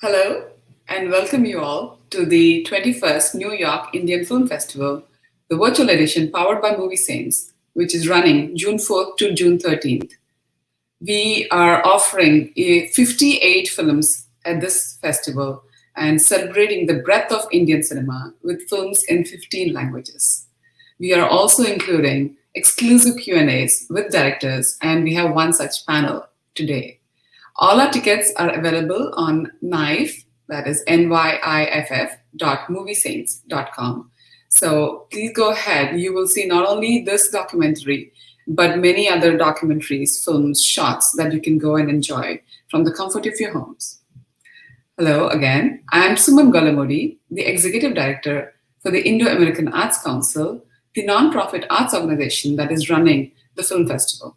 Hello, and welcome you all to the 21st New York Indian Film Festival, the virtual edition powered by Movie Saints, which is running June 4th to June 13th. We are offering 58 films at this festival and celebrating the breadth of Indian cinema with films in 15 languages. We are also including exclusive Q&As with directors, and we have one such panel today. All our tickets are available on NYIFF, that is NYIFF.moviesaints.com. So please go ahead. You will see not only this documentary, but many other documentaries, films, shots that you can go and enjoy from the comfort of your homes. Hello again. I'm Suman Golamudi, the Executive Director for the Indo-American Arts Council, the nonprofit arts organization that is running the film festival.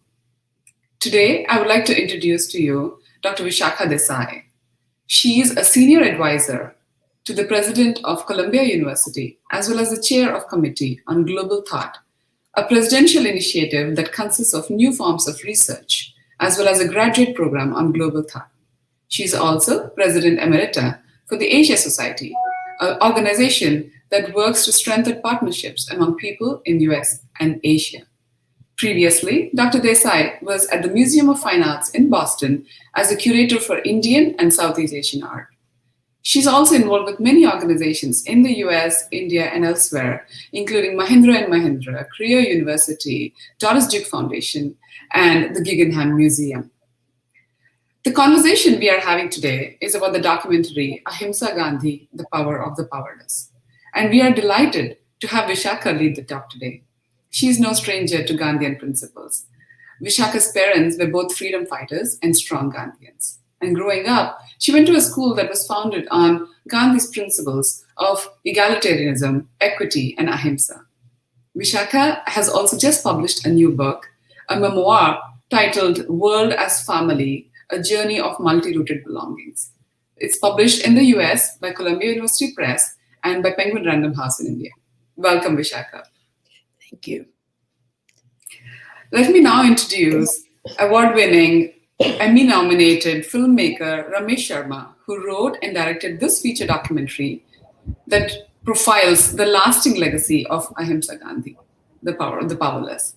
Today, I would like to introduce to you Dr. Vishakha Desai. She is a senior advisor to the president of Columbia University, as well as the chair of Committee on Global Thought, a presidential initiative that consists of new forms of research, as well as a graduate program on global thought. She is also President Emerita for the Asia Society, an organization that works to strengthen partnerships among people in US and Asia. Previously, Dr. Desai was at the Museum of Fine Arts in Boston as a curator for Indian and Southeast Asian art. She's also involved with many organizations in the US, India, and elsewhere, including Mahindra & Mahindra, Korea University, Doris Duke Foundation, and the Guggenheim Museum. The conversation we are having today is about the documentary Ahimsa Gandhi, The Power of the Powerless. And we are delighted to have Vishakha lead the talk today. She is no stranger to Gandhian principles. Vishakha's parents were both freedom fighters and strong Gandhians. And growing up, she went to a school that was founded on Gandhi's principles of egalitarianism, equity, and ahimsa. Vishakha has also just published a new book, a memoir titled World as Family, A Journey of Multi-Rooted Belongings. It's published in the US by Columbia University Press and by Penguin Random House in India. Welcome, Vishakha. Thank you. Let me now introduce award-winning, Emmy-nominated filmmaker Ramesh Sharma, who wrote and directed this feature documentary that profiles the lasting legacy of Ahimsa Gandhi, the power of the powerless.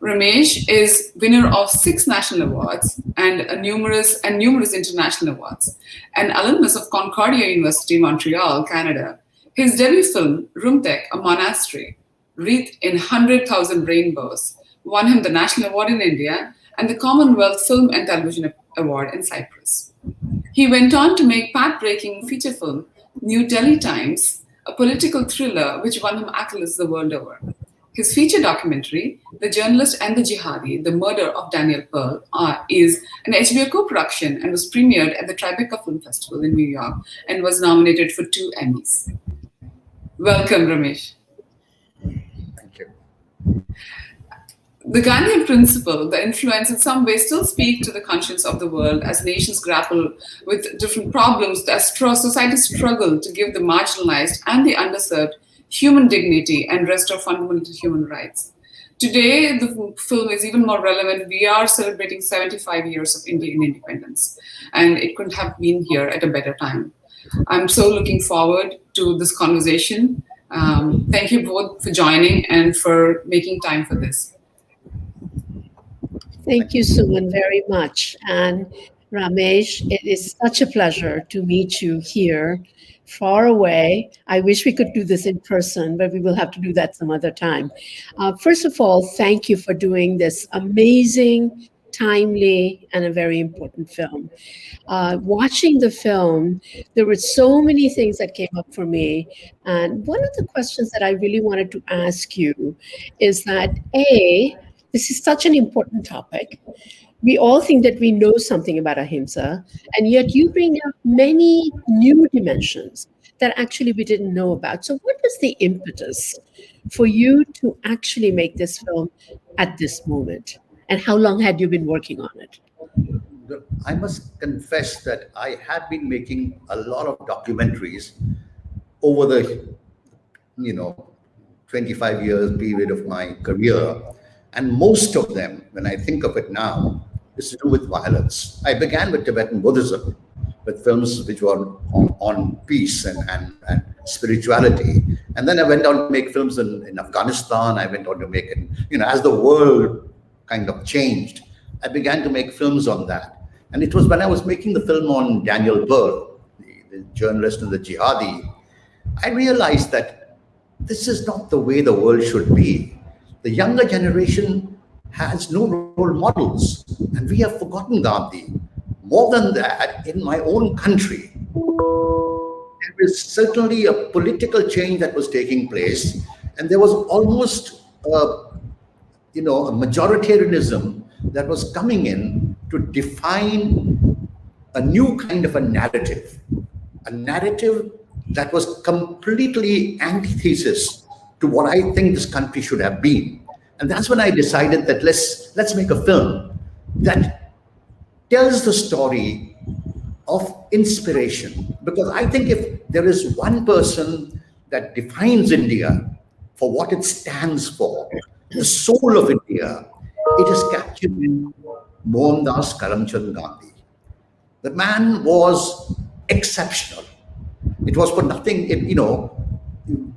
Ramesh is winner of 6 national awards and numerous international awards. An alumnus of Concordia University, Montreal, Canada, his debut film, Rumtek, A Monastery, Wreathed in 100,000 Rainbows, won him the National Award in India and the Commonwealth Film and Television Award in Cyprus. He went on to make path-breaking feature film New Delhi Times, a political thriller which won him accolades the world over. His feature documentary, The Journalist and the Jihadi, The Murder of Daniel Pearl, is an HBO co-production and was premiered at the Tribeca Film Festival in New York and was nominated for 2 Emmys. Welcome, Ramesh. The Gandhian principle, the influence in some ways still speak to the conscience of the world as nations grapple with different problems, as societies struggle to give the marginalized and the underserved human dignity and restore fundamental human rights. Today, the film is even more relevant. We are celebrating 75 years of Indian independence, and it couldn't have been here at a better time. I'm so looking forward to this conversation. Thank you both for joining and for making time for this. Thank you, Suman, very much. And Ramesh, it is such a pleasure to meet you here, far away. I wish we could do this in person, but we will have to do that some other time. First of all, thank you for doing this amazing, timely, and a very important film. Watching the film, there were so many things that came up for me. And one of the questions that I really wanted to ask you is that, A, this is such an important topic. We all think that we know something about Ahimsa, and yet you bring up many new dimensions that actually we didn't know about. So what was the impetus for you to actually make this film at this moment? And how long had you been working on it? I must confess that I had been making a lot of documentaries over the 25 years period of my career. And most of them, when I think of it now, is to do with violence. I began with Tibetan Buddhism, with films which were on peace and spirituality. And then I went on to make films in Afghanistan. I went on to make it, as the world kind of changed, I began to make films on that. And it was when I was making the film on Daniel Pearl, the journalist and the jihadi, I realized that this is not the way the world should be. The younger generation has no role models, and we have forgotten Gandhi. More than that, in my own country, there is certainly a political change that was taking place, and there was almost a majoritarianism that was coming in to define a new kind of a narrative that was completely antithesis to what I think this country should have been. And that's when I decided that let's make a film that tells the story of inspiration. Because I think if there is one person that defines India for what it stands for, the soul of India, it is captured in Mohandas Karamchand Gandhi. The man was exceptional. It was for nothing,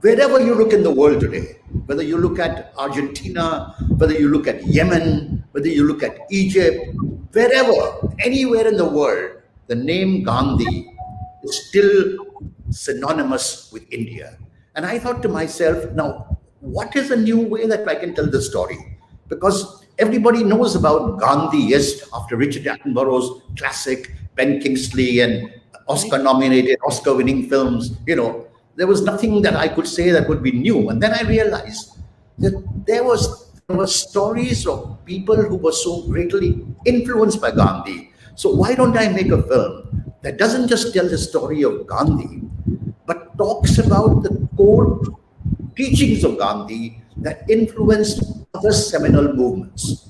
wherever you look in the world today, whether you look at Argentina, whether you look at Yemen, whether you look at Egypt, wherever, anywhere in the world, the name Gandhi is still synonymous with India. And I thought to myself, now, what is a new way that I can tell the story? Because everybody knows about Gandhi, yes, after Richard Attenborough's classic Ben Kingsley and Oscar-nominated, Oscar-winning films, there was nothing that I could say that would be new. And then I realized that there were stories of people who were so greatly influenced by Gandhi. So why don't I make a film that doesn't just tell the story of Gandhi, but talks about the core teachings of Gandhi that influenced other seminal movements.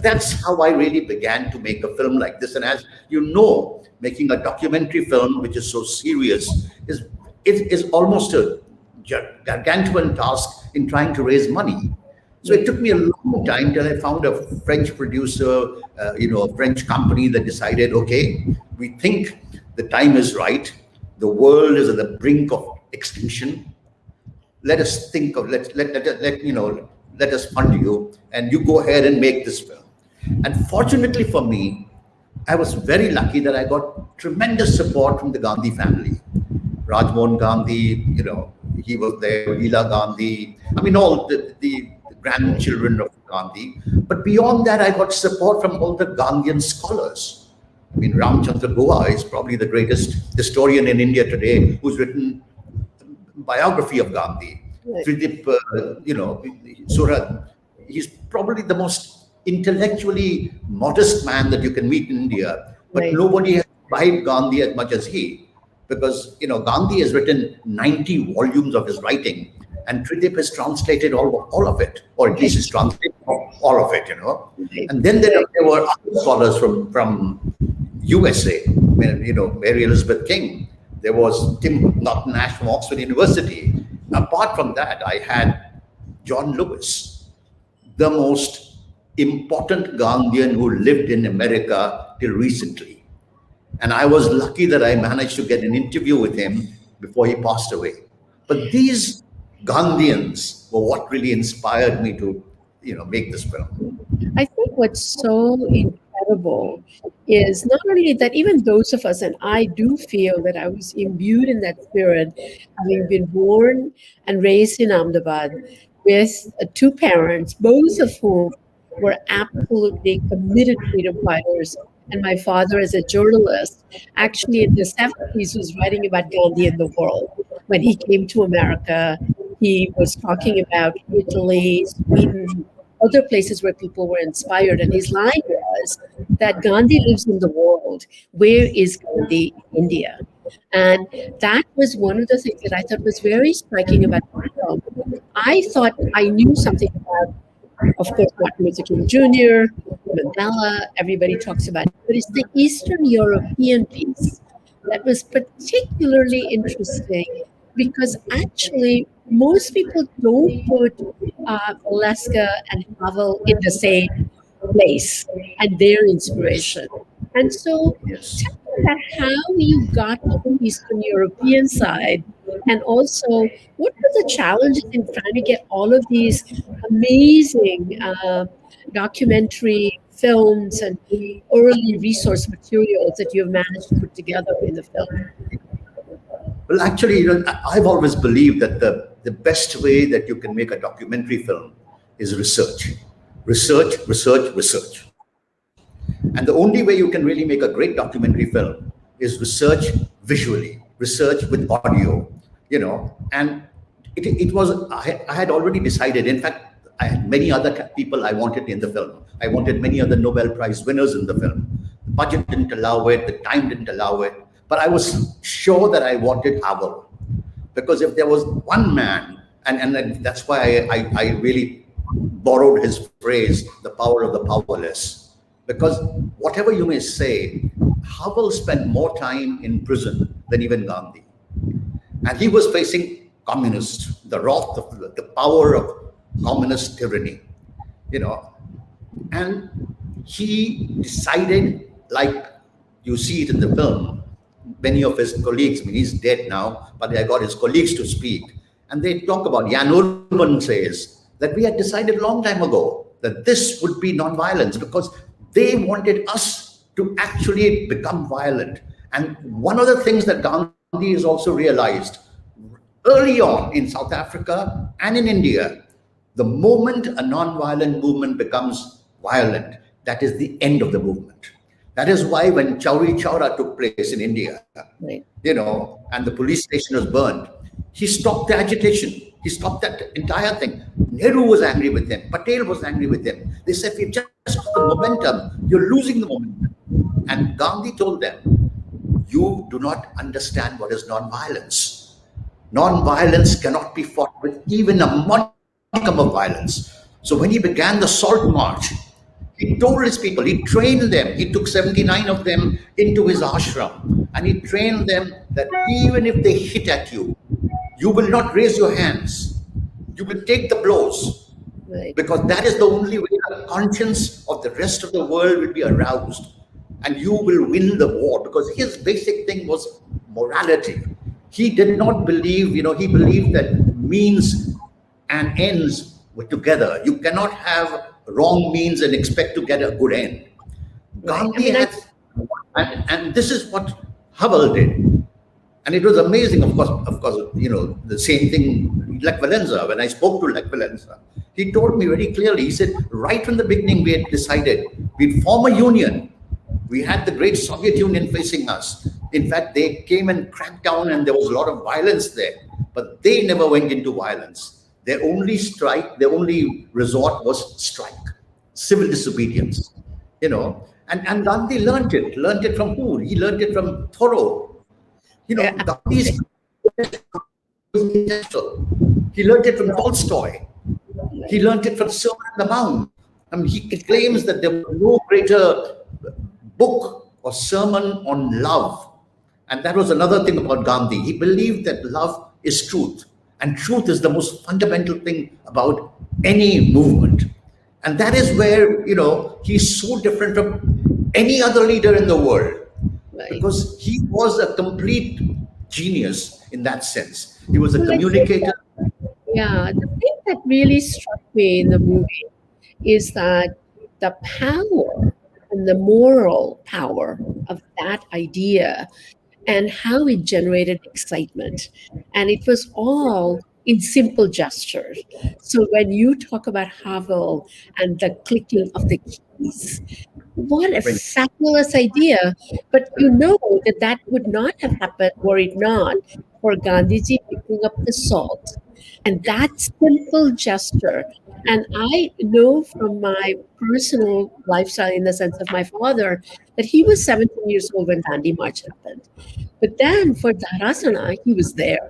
That's how I really began to make a film like this. And as you know, making a documentary film, which is so serious, is almost a gargantuan task in trying to raise money. So it took me a long time till I found a French producer, a French company that decided, okay, we think the time is right. The world is at the brink of extinction. Let us think of let us fund you, and you go ahead and make this film. And fortunately for me, I was very lucky that I got tremendous support from the Gandhi family. Rajmohan Gandhi, he was there, Leela Gandhi, all the grandchildren of Gandhi. But beyond that, I got support from all the Gandhian scholars. Ramchandra Guha is probably the greatest historian in India today who's written biography of Gandhi. Right. Tridip, Surad, he's probably the most intellectually modest man that you can meet in India, but right. Nobody has imbibed Gandhi as much as he, because Gandhi has written 90 volumes of his writing, and Tridip has translated all of it, or at least he's translated all of it, Right. And then there were other scholars from USA, Mary Elizabeth King. There was Tim Norton Ash from Oxford University. Apart from that, I had John Lewis, the most important Gandhian who lived in America till recently. And I was lucky that I managed to get an interview with him before he passed away. But these Gandhians were what really inspired me to, make this film. I think what's so incredible is not only that even those of us, and I do feel that I was imbued in that spirit, having been born and raised in Ahmedabad with two parents, both of whom were absolutely committed freedom fighters. And my father, as a journalist, actually in the 70s was writing about Gandhi in the world. When he came to America, he was talking about Italy, Sweden, other places where people were inspired. And his line was that Gandhi lives in the world. Where is Gandhi? India. And that was one of the things that I thought was very striking about the film. I thought I knew something about, of course, Martin Luther King Jr., Mandela, everybody talks about it, but it's the Eastern European piece that was particularly interesting, because actually most people don't put Alaska and Havel in the same place and their inspiration. And so yes. tell about how you got to the Eastern European side, and also what were the challenges in trying to get all of these amazing documentary films and early resource materials that you have managed to put together in the film? Well, actually, I've always believed that the best way that you can make a documentary film is research. Research, research, research. And the only way you can really make a great documentary film is research visually, research with audio, and it was, I had already decided. In fact, I had many other people I wanted in the film. I wanted many other Nobel Prize winners in the film. The budget didn't allow it, the time didn't allow it, but I was sure that I wanted Havel. Because if there was one man, and that's why I really borrowed his phrase, the power of the powerless. Because whatever you may say, Havel spent more time in prison than even Gandhi. And he was facing communists, the wrath of the power of communist tyranny, and he decided, like you see it in the film, many of his colleagues, I mean, he's dead now, but I got his colleagues to speak. And they talk about, Jan Urban says, that we had decided a long time ago that this would be non-violence because they wanted us to actually become violent. And one of the things that Gandhi has also realized early on in South Africa and in India, the moment a non-violent movement becomes violent, that is the end of the movement. That is why when Chauri Chaura took place in India, Right. And the police station was burned, he stopped the agitation. He stopped that entire thing. Nehru was angry with him. Patel was angry with him. They said, we've just got the momentum. You're losing the momentum. And Gandhi told them, you do not understand what is non-violence. Non-violence cannot be fought with even a modicum of violence. So when he began the Salt March, he told his people, he trained them, he took 79 of them into his ashram, and he trained them that even if they hit at you, you will not raise your hands. You will take the blows. Right. Because that is the only way the conscience of the rest of the world will be aroused. And you will win the war. Because his basic thing was morality. He did not believe, he believed that means and ends were together. You cannot have wrong means and expect to get a good end. Right. Gandhi had, and this is what Havel did. And it was amazing, of course, the same thing, Lech Walesa, when I spoke to Lech Walesa, he told me very clearly, he said, right from the beginning, we had decided we'd form a union. We had the great Soviet Union facing us. In fact, they came and cracked down and there was a lot of violence there, but they never went into violence. Their only resort was strike, civil disobedience, and Gandhi learned it from who? He learned it from Thoreau. Gandhi's he learned it from Tolstoy. He learned it from Sermon on the Mount. I mean, he claims that there was no greater book or sermon on love. And that was another thing about Gandhi. He believed that love is truth. And truth is the most fundamental thing about any movement. And that is where, he's so different from any other leader in the world. Right. Because he was a complete genius in that sense. He was a communicator. Yeah, the thing that really struck me in the movie is that the power and the moral power of that idea and how it generated excitement. And it was all in simple gestures. So when you talk about Havel and the clicking of the keys, what a fabulous idea. But that would not have happened were it not for Gandhiji picking up the salt. And that simple gesture. And I know from my personal lifestyle, in the sense of my father, that he was 17 years old when Dandi March happened. But then for Dharasana, he was there.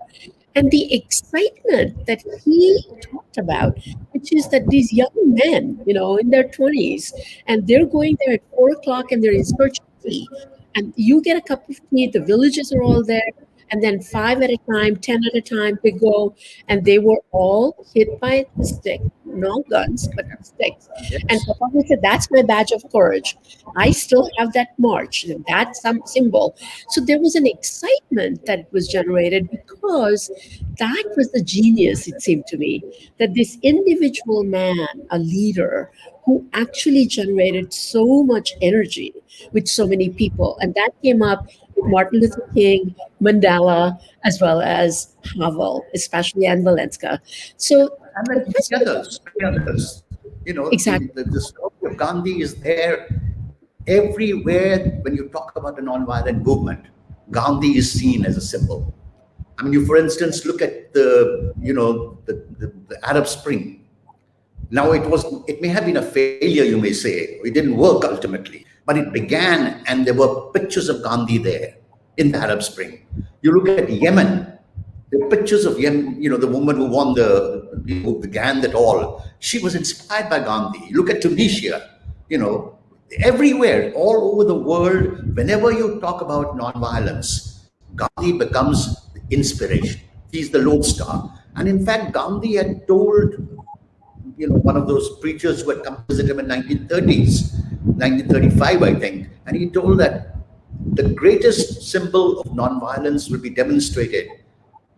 And the excitement that he talked about, which is that these young men, in their 20s, and they're going there at 4 o'clock and they're in search of tea. And you get a cup of tea, the villages are all there, and then 5 at a time, 10 at a time, they go, and they were all hit by the stick no guns, but sticks. And Yes. Papa said, that's my badge of courage. I still have that march. That's some symbol. So there was an excitement that was generated because that was the genius, it seemed to me, that this individual man, a leader, who actually generated so much energy with so many people. And that came up with Martin Luther King, Mandela, as well as Havel, especially Anne Valenska. So And the then question, many others. You know, exactly, the story of Gandhi is there everywhere. When you talk about a nonviolent movement, Gandhi is seen as a symbol. I mean, you, for instance, look at the Arab Spring. Now, it may have been a failure, you may say. It didn't work ultimately, but it began, and there were pictures of Gandhi there in the Arab Spring. You look at Yemen, the pictures of Yemen, the woman who who began that all. She was inspired by Gandhi. Look at Tunisia, you know, everywhere, all over the world. Whenever you talk about nonviolence, Gandhi becomes the inspiration. He's the lone star. And in fact, Gandhi had told one of those preachers who had come to visit him in 1930s, 1935, I think, and he told that the greatest symbol of nonviolence will be demonstrated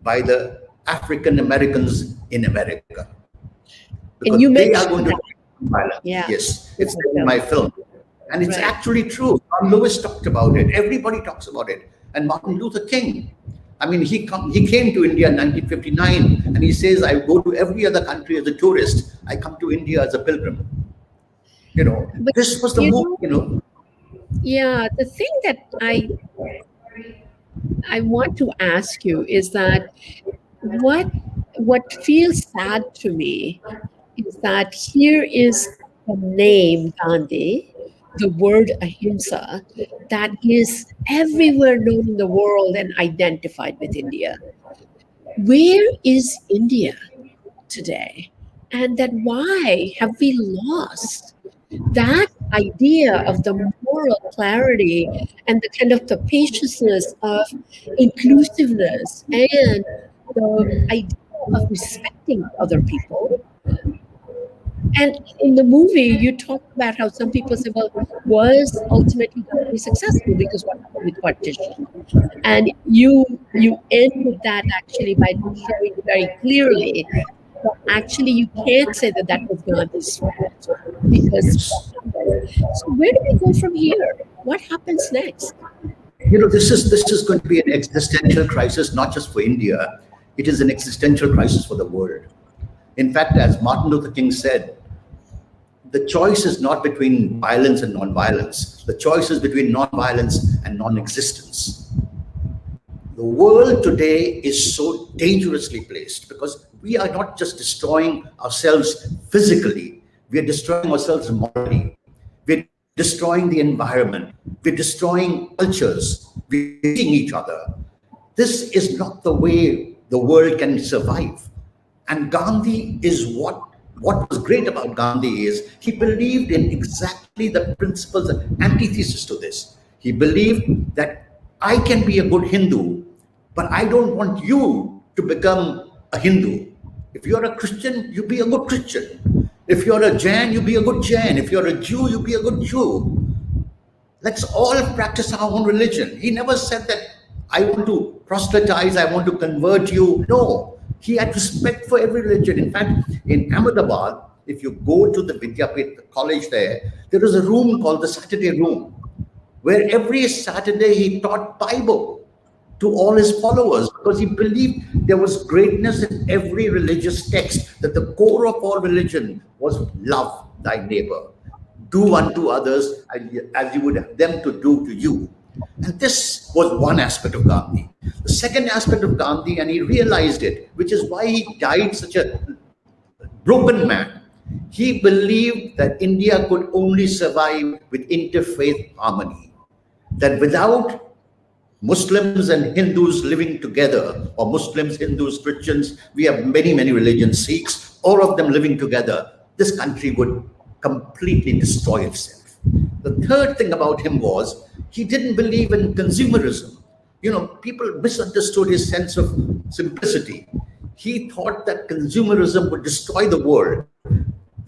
by the African Americans in America, and because you they are going mentioned to that, do violence. yeah, Yes, in it's the in film, my film, and it's right? actually true. John Lewis talked about it. Everybody talks about it, and Martin Luther King. I mean, he came to India in 1959, and he says, "I go to every other country as a tourist. I come to India as a pilgrim." But This was the you move. know, yeah, the thing that I want to ask you is that what what feels sad to me is that here is the name Gandhi, the word Ahimsa, that is everywhere known in the world and identified with India. Where is India today? And then why have we lost that idea of the moral clarity and the kind of capaciousness of inclusiveness and the idea of respecting other people? And in the movie, you talk about how some people say, well, was ultimately Gandhi successful because what happened with partition? And you end with that actually by showing very clearly that actually you can't say that that was Gandhi's fault because what Yes. happened. So where do we go from here? What happens next? This is going to be an existential crisis, not just for India. It is an existential crisis for the world. In fact, as Martin Luther King said, the choice is not between violence and non-violence. The choice is between non-violence and non-existence. The world today is so dangerously placed because we are not just destroying ourselves physically, we are destroying ourselves morally. We're destroying the environment. We're destroying cultures. We're hating each other. This is not the way the world can survive. And Gandhi is what was great about Gandhi is he believed in exactly the principles and antithesis to this. He believed that I can be a good Hindu, but I don't want you to become a Hindu. If you're a Christian, you be a good Christian. If you're a Jain, you be a good Jain. If you're a Jew, you be a good Jew. Let's all practice our own religion. He never said that I want to proselytize, I want to convert you. No, he had respect for every religion. In fact, in Ahmedabad, if you go to the Vidyapit, the college there is a room called the Saturday Room, where every Saturday he taught Bible to all his followers because he believed there was greatness in every religious text, that the core of all religion was love thy neighbor. Do unto others as you would have them to do to you. And this was one aspect of Gandhi. The second aspect of Gandhi, and he realized it, which is why he died such a broken man. He believed that India could only survive with interfaith harmony. That without Muslims and Hindus living together, or Muslims, Hindus, Christians, we have many, many religions, Sikhs, all of them living together, this country would completely destroy itself. The third thing about him was he didn't believe in consumerism. People misunderstood his sense of simplicity. He thought that consumerism would destroy the world.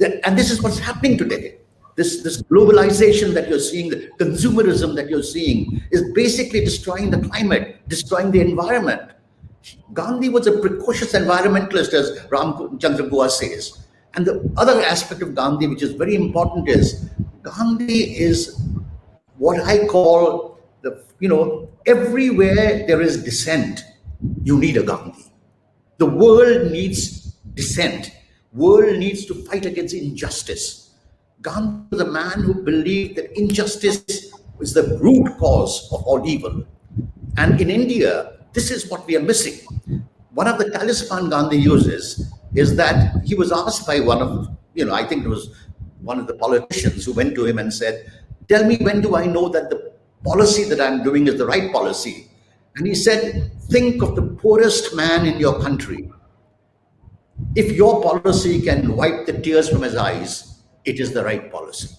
And this is what's happening today. This globalization that you're seeing, the consumerism that you're seeing, is basically destroying the climate, destroying the environment. Gandhi was a precocious environmentalist, as Ram Chandra Goa says. And the other aspect of Gandhi, which is very important, is Gandhi is what I call everywhere there is dissent, you need a Gandhi. The world needs dissent. World needs to fight against injustice. Gandhi was a man who believed that injustice is the root cause of all evil. And in India, this is what we are missing. One of the talisman Gandhi uses is that he was asked by one of, I think it was one of the politicians who went to him and said, tell me, when do I know that the policy that I'm doing is the right policy? And he said, think of the poorest man in your country. If your policy can wipe the tears from his eyes, it is the right policy.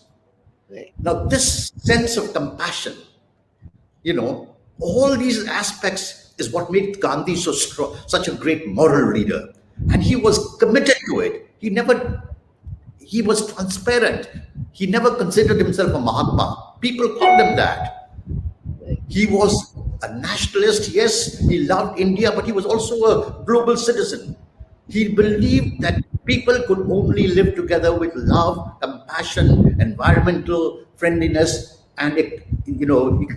Right. Now, this sense of compassion, all these aspects is what made Gandhi so strong, such a great moral leader. And he was committed to it. He was transparent. He never considered himself a Mahatma. People called him that. He was a nationalist. Yes, he loved India, but he was also a global citizen. He believed that people could only live together with love, compassion, environmental friendliness, and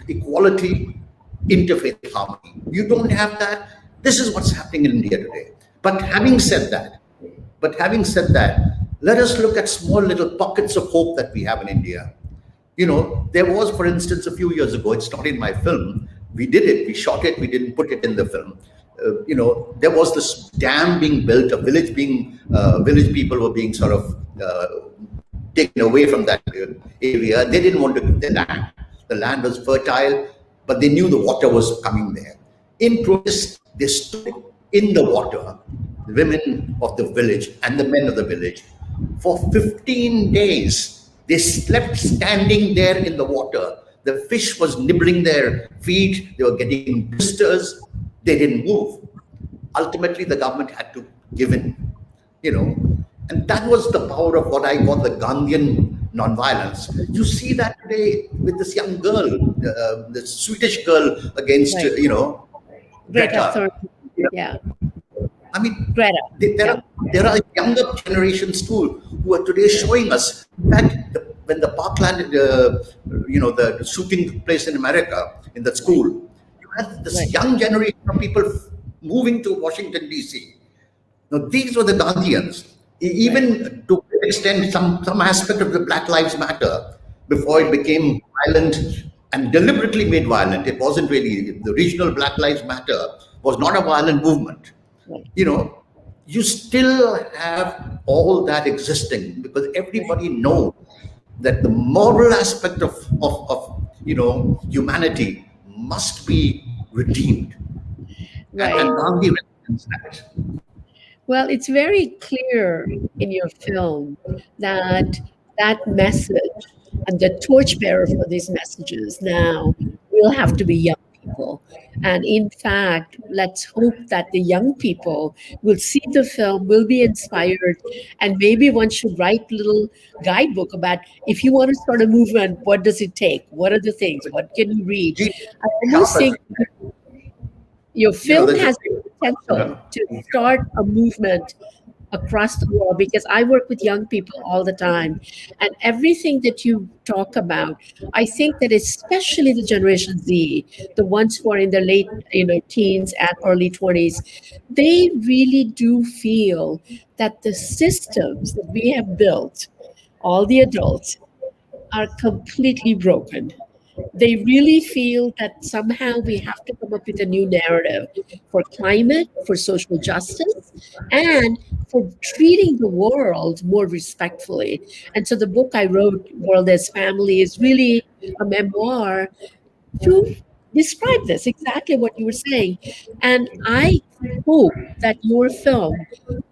equality, interfaith harmony. You don't have that. This is what's happening in India today. But having said that, let us look at small little pockets of hope that we have in India. There was, for instance, a few years ago, it's not in my film, we did it, we shot it, we didn't put it in the film. There was this dam being built, village people were being sort of taken away from that area. They didn't want to give the land. The land was fertile, but they knew the water was coming there. In protest, they stood in the water, the women of the village and the men of the village. For 15 days, they slept standing there in the water. The fish was nibbling their feet. They were getting blisters. They didn't move. Ultimately, the government had to give in, and that was the power of what I call the Gandhian nonviolence. You see that today with this young girl, the Swedish girl against, Right. Greta. Yeah. I mean, Greta. there are younger generations too who are today showing us. In fact, when the Parkland, the shooting took place in America in that school, you had this young generation of people moving to Washington D.C. Now these were the Gandhians. Even to an extent, some aspect of the Black Lives Matter before it became violent and deliberately made violent. It wasn't really the regional Black Lives Matter was not a violent movement. You still have all that existing because everybody knows that the moral aspect of humanity must be redeemed. Right. And Gandhi represents that. Well, it's very clear in your film that message and the torchbearer for these messages now will have to be young people. And in fact, let's hope that the young people will see the film, will be inspired, and maybe one should write a little guidebook about if you want to start a movement, what does it take? What are the things? What can you read? I almost think your film has the potential to start a movement across the world because I work with young people all the time. And everything that you talk about, I think that especially the Generation Z, the ones who are in their late teens and early 20s, they really do feel that the systems that we have built, all the adults, are completely broken. They really feel that somehow we have to come up with a new narrative for climate, for social justice, and for treating the world more respectfully. And so the book I wrote, World as Family, is really a memoir to describe this, exactly what you were saying. And I hope that your film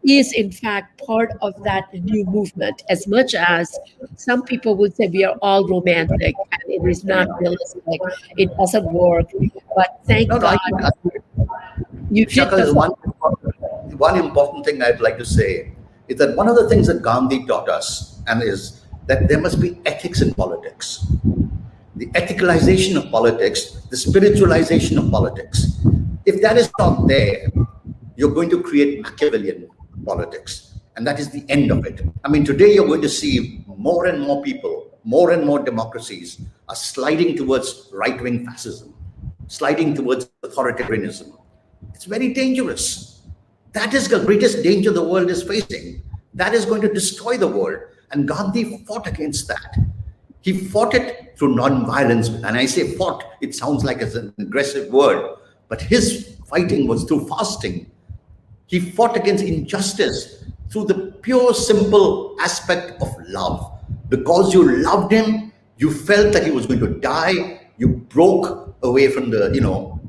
is in fact part of that new movement, as much as some people would say we are all romantic and it is not realistic, it doesn't work. But thank God you did Vishakha, the one important thing I'd like to say is that one of the things that Gandhi taught us and is that there must be ethics in politics. The ethicalization of politics, the spiritualization of politics. If that is not there, you're going to create Machiavellian politics. And that is the end of it. I mean, today you're going to see more and more people, more and more democracies are sliding towards right-wing fascism, sliding towards authoritarianism. It's very dangerous. That is the greatest danger the world is facing. That is going to destroy the world. And Gandhi fought against that. He fought it through non-violence. And I say fought, it sounds like it's an aggressive word, but his fighting was through fasting. He fought against injustice through the pure, simple aspect of love. Because you loved him, you felt that he was going to die, you broke away from the,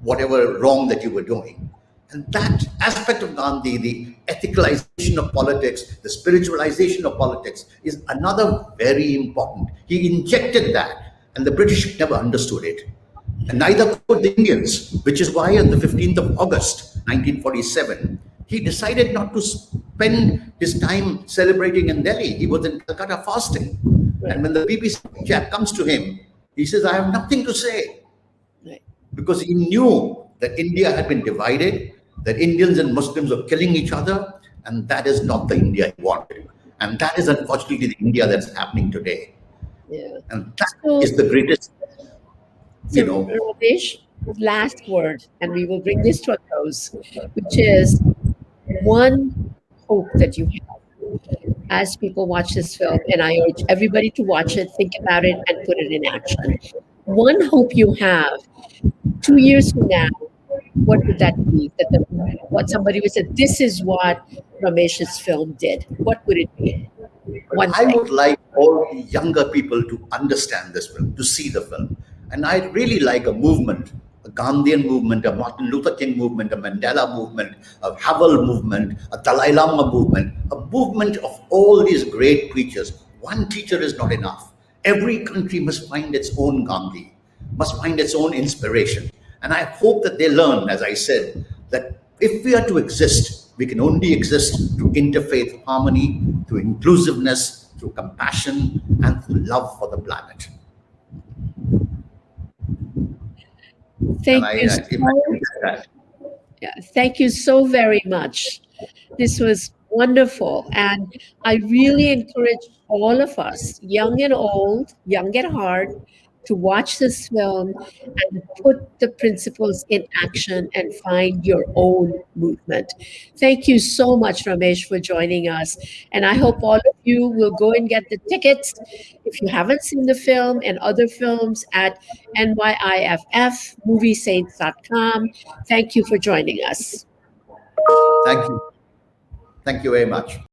whatever wrong that you were doing. And that aspect of Gandhi, the ethicalization of politics, the spiritualization of politics, is another very important. He injected that, and the British never understood it. And neither could the Indians, which is why on the 15th of August, 1947, he decided not to spend his time celebrating in Delhi. He was in Calcutta fasting. And when the BBC chap comes to him, he says, I have nothing to say. Because he knew that India had been divided, that Indians and Muslims were killing each other, and that is not the India he wanted. And that is unfortunately the India that's happening today. Yeah. And that is the greatest, Ramesh, last word, and we will bring this to a close, which is one hope that you have as people watch this film, and I urge everybody to watch it, think about it, and put it in action. One hope you have 2 years from now, what would that be? What somebody would say, this is what Ramesh's film did. What would it be? I would like all younger people to understand this film, to see the film. And I'd really like a movement, a Gandhian movement, a Martin Luther King movement, a Mandela movement, a Havel movement, a Dalai Lama movement, a movement of all these great preachers. One teacher is not enough. Every country must find its own Gandhi, must find its own inspiration. And I hope that they learn, as I said, that if we are to exist, we can only exist through interfaith harmony, through inclusiveness, through compassion, and through love for the planet. Thank you so very much. This was wonderful. And I really encourage all of us, young and old, young at heart, to watch this film and put the principles in action and find your own movement. Thank you so much, Ramesh, for joining us. And I hope all of you will go and get the tickets, if you haven't seen the film and other films, at NYIFF, moviesaints.com. Thank you for joining us. Thank you. Thank you very much.